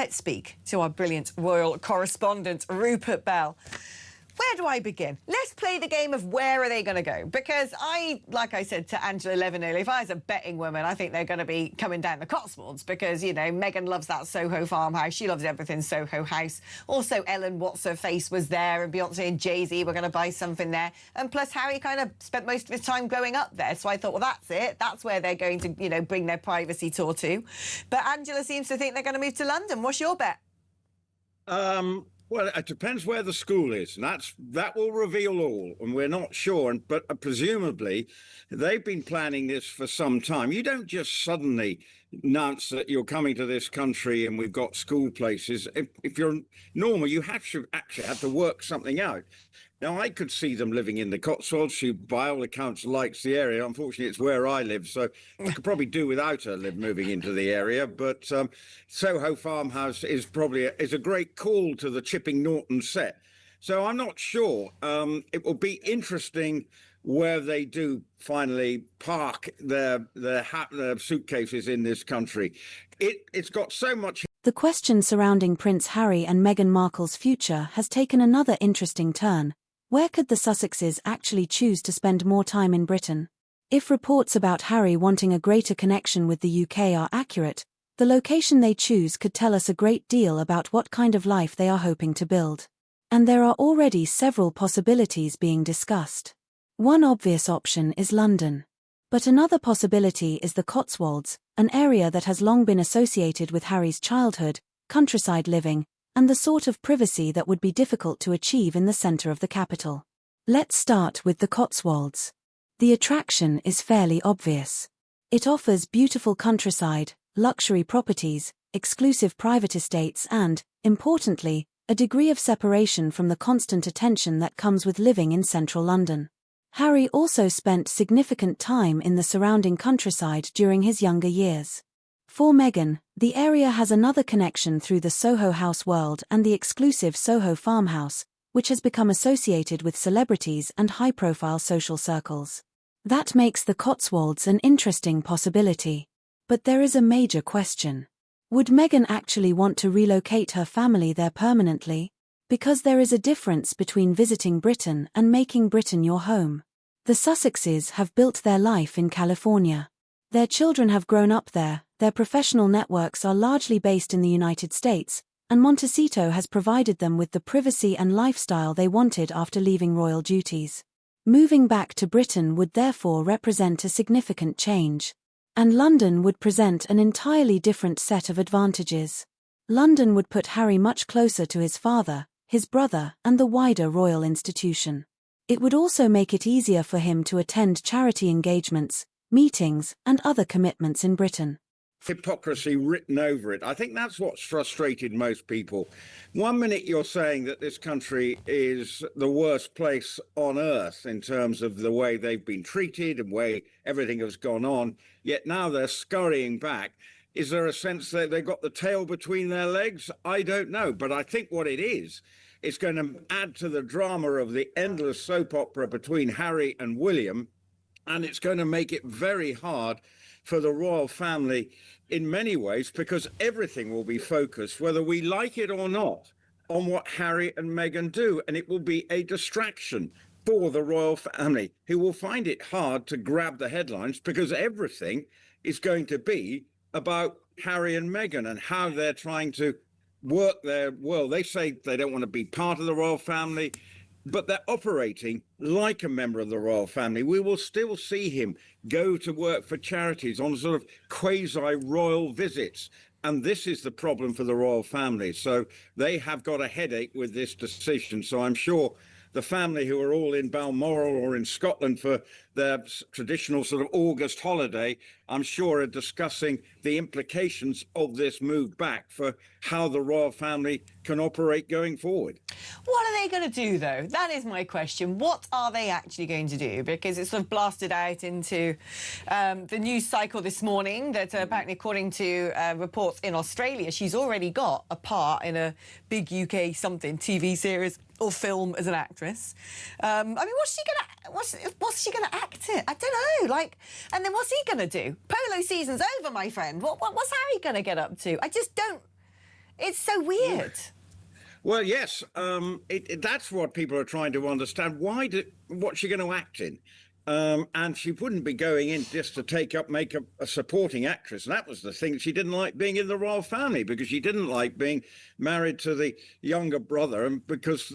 Let's speak to our brilliant royal correspondent, Rupert Bell. Where do I begin? Let's play the game of where are they going to go? Because like I said to Angela Levin earlier, if I was a betting woman, I think they're going to be coming down the Cotswolds because, you know, Meghan loves that Soho farmhouse. She loves everything Soho House. Also, Ellen What's-Her-Face was there and Beyonce and Jay-Z were going to buy something there. And plus, Harry kind of spent most of his time growing up there. So I thought, well, that's it. That's where they're going to, you know, bring their privacy tour to. But Angela seems to think they're going to move to London. What's your bet? Well, it depends where the school is, and that will reveal all, and we're not sure. But presumably, they've been planning this for some time. You don't just suddenly announce that you're coming to this country and we've got school places. If you're normal, you actually have to work something out. Now, I could see them living in the Cotswolds. She, by all accounts, likes the area. Unfortunately, it's where I live, so I could probably do without her moving into the area. But Soho Farmhouse is probably a great call to the Chipping Norton set. So I'm not sure. It will be interesting where they do finally park their suitcases in this country. It's got so much. The question surrounding Prince Harry and Meghan Markle's future has taken another interesting turn. Where could the Sussexes actually choose to spend more time in Britain? If reports about Harry wanting a greater connection with the UK are accurate, the location they choose could tell us a great deal about what kind of life they are hoping to build. And there are already several possibilities being discussed. One obvious option is London. But another possibility is the Cotswolds, an area that has long been associated with Harry's childhood, countryside living, and the sort of privacy that would be difficult to achieve in the centre of the capital. Let's start with the Cotswolds. The attraction is fairly obvious. It offers beautiful countryside, luxury properties, exclusive private estates and, importantly, a degree of separation from the constant attention that comes with living in central London. Harry also spent significant time in the surrounding countryside during his younger years. For Meghan, the area has another connection through the Soho House world and the exclusive Soho farmhouse, which has become associated with celebrities and high-profile social circles. That makes the Cotswolds an interesting possibility. But there is a major question. Would Meghan actually want to relocate her family there permanently? Because there is a difference between visiting Britain and making Britain your home. The Sussexes have built their life in California. Their children have grown up there, their professional networks are largely based in the United States, and Montecito has provided them with the privacy and lifestyle they wanted after leaving royal duties. Moving back to Britain would therefore represent a significant change. And London would present an entirely different set of advantages. London would put Harry much closer to his father, his brother, and the wider royal institution. It would also make it easier for him to attend charity engagements, meetings, and other commitments in Britain. Hypocrisy written over it. I think that's what's frustrated most people. One minute you're saying that this country is the worst place on earth in terms of the way they've been treated and way everything has gone on, yet now they're scurrying back. Is there a sense that they've got the tail between their legs? I don't know, but I think what it is, it's going to add to the drama of the endless soap opera between Harry and William, and it's going to make it very hard for the royal family in many ways, because everything will be focused, whether we like it or not, on what Harry and Meghan do, and it will be a distraction for the royal family, who will find it hard to grab the headlines because everything is going to be about Harry and Meghan and how they're trying to work their world. They say they don't want to be part of the royal family, but they're operating like a member of the royal family. We will still see him go to work for charities on sort of quasi-royal visits. And this is the problem for the royal family. So they have got a headache with this decision. So I'm sure the family who are all in Balmoral or in Scotland for their traditional sort of August holiday, I'm sure are discussing the implications of this move back for how the royal family can operate going forward. What are they going to do, though? That is my question. What are they actually going to do? Because it's sort of blasted out into the news cycle this morning that apparently, according to reports in Australia, she's already got a part in a big UK something TV series or film as an actress. I mean, what's she gonna act in? I don't know. Like, and then what's he gonna do? Polo season's over, my friend. What's Harry gonna get up to? I just don't. It's so weird. Well, yes, that's what people are trying to understand. What's she going to act in? And she wouldn't be going in just to make a supporting actress. And that was the thing. She didn't like being in the royal family because she didn't like being married to the younger brother, and because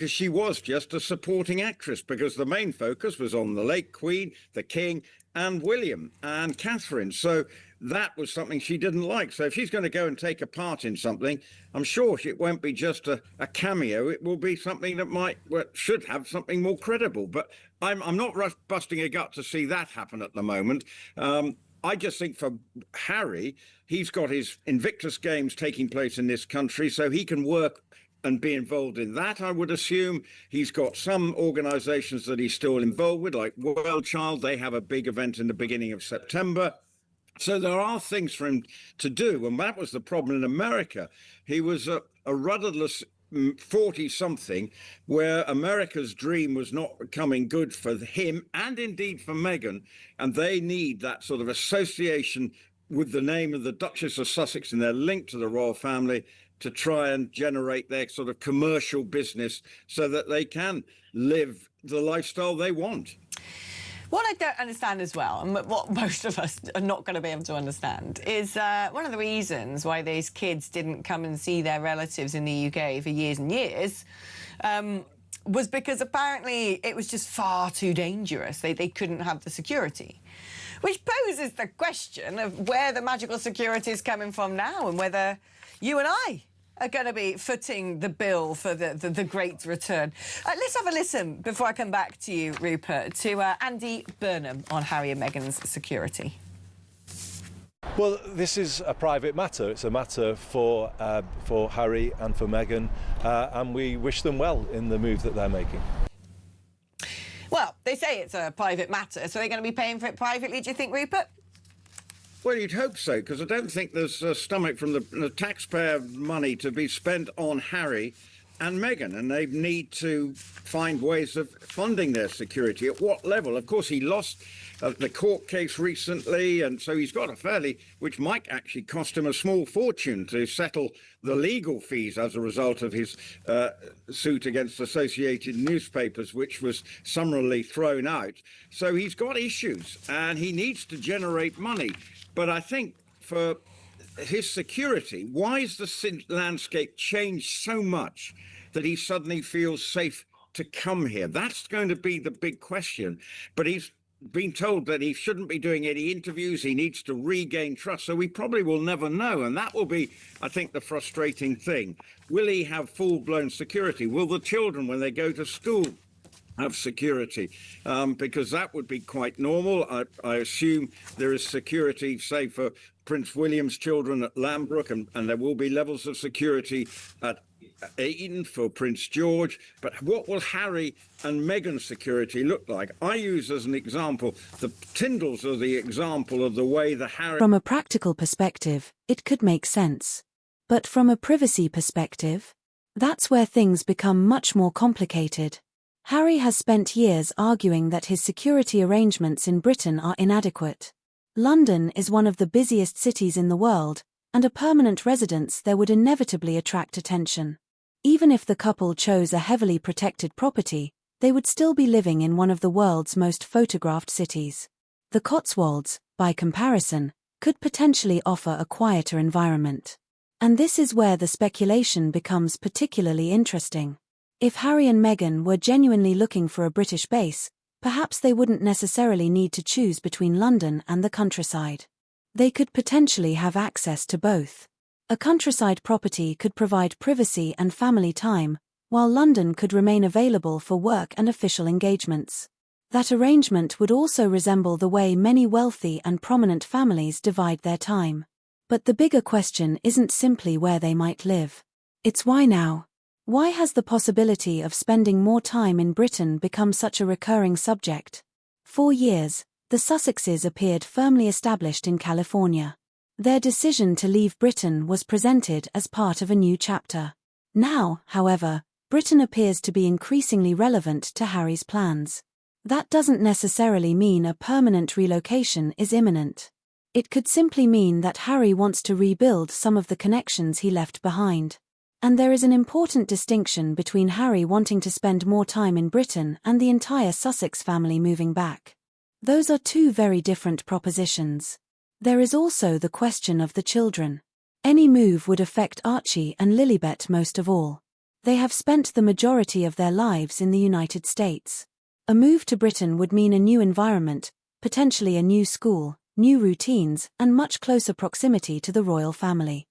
she was just a supporting actress, because the main focus was on the late Queen, the King, and William and Catherine. So that was something she didn't like. So if she's going to go and take a part in something, I'm sure it won't be just a cameo. It will be something that should have something more credible. But I'm not busting a gut to see that happen at the moment. I just think for Harry, he's got his Invictus Games taking place in this country, so he can work and be involved in that. I would assume he's got some organisations that he's still involved with, like World Child. They have a big event in the beginning of September. So there are things for him to do, and that was the problem in America. He was a rudderless 40-something, where America's dream was not becoming good for him and indeed for Meghan, and they need that sort of association with the name of the Duchess of Sussex and their link to the royal family to try and generate their sort of commercial business so that they can live the lifestyle they want. What I don't understand as well, and what most of us are not going to be able to understand, is one of the reasons why these kids didn't come and see their relatives in the UK for years and years was because apparently it was just far too dangerous. They couldn't have the security. Which poses the question of where the magical security is coming from now, and whether you and I are going to be footing the bill for the great return. Let's have a listen, before I come back to you, Rupert, to Andy Burnham on Harry and Meghan's security. Well, this is a private matter. It's a matter for Harry and for Meghan, and we wish them well in the move that they're making. Well, they say it's a private matter, so they're going to be paying for it privately, do you think, Rupert? Well, you'd hope so, because I don't think there's a stomach from the taxpayer money to be spent on Harry and Meghan, and they need to find ways of funding their security. At what level? Of course, he lost the court case recently, and so he's got which might actually cost him a small fortune to settle the legal fees as a result of his suit against Associated Newspapers, which was summarily thrown out. So he's got issues, and he needs to generate money. But I think for his security, why has the landscape changed so much that he suddenly feels safe to come here? That's going to be the big question. But he's been told that he shouldn't be doing any interviews. He needs to regain trust. So we probably will never know. And that will be, I think, the frustrating thing. Will he have full-blown security? Will the children, when they go to school, have security? Because that would be quite normal. I assume there is security, say, for Prince William's children at Lambrook, and there will be levels of security at Eton for Prince George. But what will Harry and Meghan's security look like? I use as an example, the Tyndalls are the example of the way the Harry... From a practical perspective, it could make sense. But from a privacy perspective, that's where things become much more complicated. Harry has spent years arguing that his security arrangements in Britain are inadequate. London is one of the busiest cities in the world, and a permanent residence there would inevitably attract attention. Even if the couple chose a heavily protected property, they would still be living in one of the world's most photographed cities. The Cotswolds, by comparison, could potentially offer a quieter environment. And this is where the speculation becomes particularly interesting. If Harry and Meghan were genuinely looking for a British base, perhaps they wouldn't necessarily need to choose between London and the countryside. They could potentially have access to both. A countryside property could provide privacy and family time, while London could remain available for work and official engagements. That arrangement would also resemble the way many wealthy and prominent families divide their time. But the bigger question isn't simply where they might live. It's why now? Why has the possibility of spending more time in Britain become such a recurring subject? For years, the Sussexes appeared firmly established in California. Their decision to leave Britain was presented as part of a new chapter. Now, however, Britain appears to be increasingly relevant to Harry's plans. That doesn't necessarily mean a permanent relocation is imminent. It could simply mean that Harry wants to rebuild some of the connections he left behind. And there is an important distinction between Harry wanting to spend more time in Britain and the entire Sussex family moving back. Those are two very different propositions. There is also the question of the children. Any move would affect Archie and Lilibet most of all. They have spent the majority of their lives in the United States. A move to Britain would mean a new environment, potentially a new school, new routines, and much closer proximity to the royal family.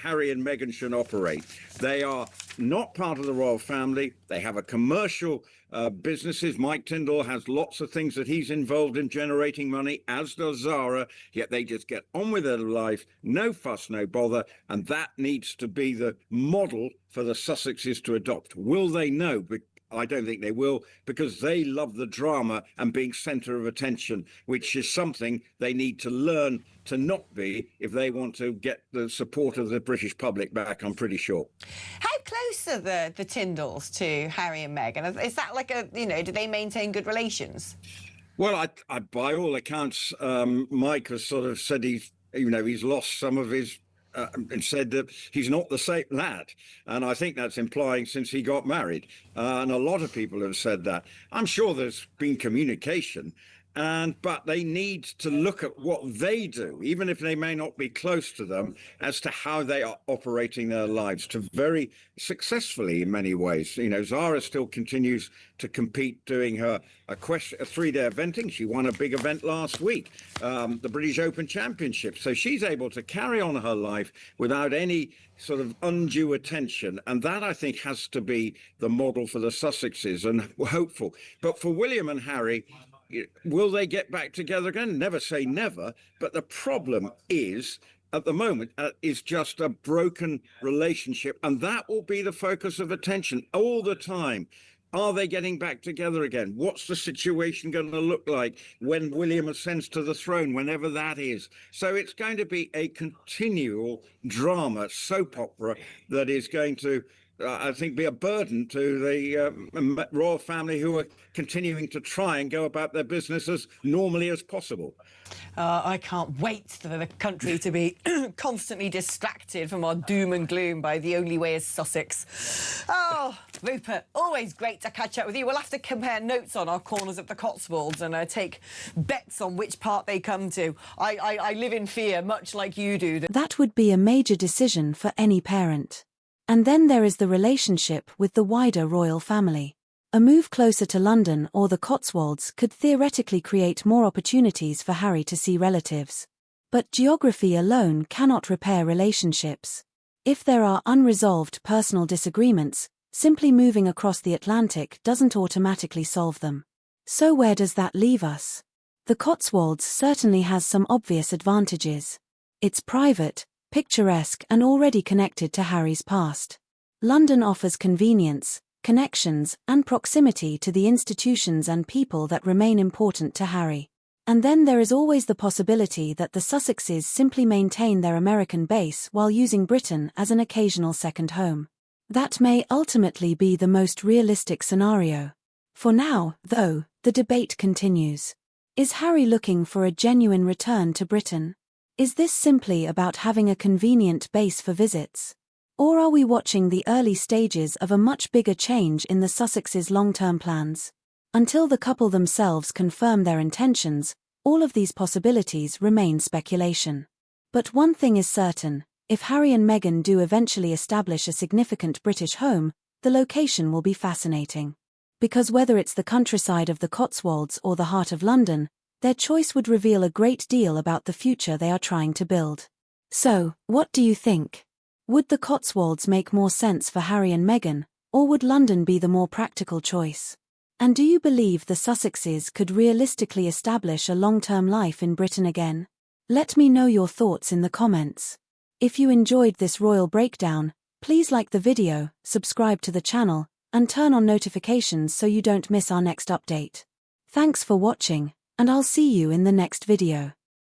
Harry and Meghan should operate. They are not part of the royal family. They have a commercial businesses. Mike Tyndall has lots of things that he's involved in generating money, as does Zara, yet they just get on with their life, no fuss, no bother, and that needs to be the model for the Sussexes to adopt. Will they? No, but I don't think they will, because they love the drama and being centre of attention, which is something they need to learn to not be if they want to get the support of the British public back, I'm pretty sure. How close are the Tyndalls to Harry and Meghan? Is that like a, do they maintain good relations? Well, I by all accounts, Mike has sort of said he's lost some of his and said that he's not the same lad. And I think that's implying since he got married. And a lot of people have said that. I'm sure there's been communication, but they need to look at what they do, even if they may not be close to them, as to how they are operating their lives to very successfully in many ways. Zara still continues to compete, doing a 3-day eventing. She won a big event last week, the British Open Championship. So she's able to carry on her life without any sort of undue attention. And that, I think, has to be the model for the Sussexes, and we're hopeful. But for William and Harry, will they get back together again? Never say never. But the problem is, at the moment, is just a broken relationship. And that will be the focus of attention all the time. Are they getting back together again? What's the situation going to look like when William ascends to the throne, whenever that is? So it's going to be a continual drama, soap opera, that is going to, I think, be a burden to the royal family, who are continuing to try and go about their business as normally as possible. I can't wait for the country to be constantly distracted from our doom and gloom by the only way is Sussex. Oh, Rupert, always great to catch up with you. We'll have to compare notes on our corners of the Cotswolds and take bets on which part they come to. I live in fear, much like you do. That would be a major decision for any parent. And then there is the relationship with the wider royal family. A move closer to London or the Cotswolds could theoretically create more opportunities for Harry to see relatives. But geography alone cannot repair relationships. If there are unresolved personal disagreements, simply moving across the Atlantic doesn't automatically solve them. So where does that leave us? The Cotswolds certainly has some obvious advantages. It's private, picturesque, and already connected to Harry's past. London offers convenience, connections, and proximity to the institutions and people that remain important to Harry. And then there is always the possibility that the Sussexes simply maintain their American base while using Britain as an occasional second home. That may ultimately be the most realistic scenario. For now, though, the debate continues. Is Harry looking for a genuine return to Britain? Is this simply about having a convenient base for visits? Or are we watching the early stages of a much bigger change in the Sussexes' long-term plans? Until the couple themselves confirm their intentions, all of these possibilities remain speculation. But one thing is certain: if Harry and Meghan do eventually establish a significant British home, the location will be fascinating. Because whether it's the countryside of the Cotswolds or the heart of London, their choice would reveal a great deal about the future they are trying to build. So, what do you think? Would the Cotswolds make more sense for Harry and Meghan, or would London be the more practical choice? And do you believe the Sussexes could realistically establish a long-term life in Britain again? Let me know your thoughts in the comments. If you enjoyed this royal breakdown, please like the video, subscribe to the channel, and turn on notifications so you don't miss our next update. Thanks for watching, and I'll see you in the next video.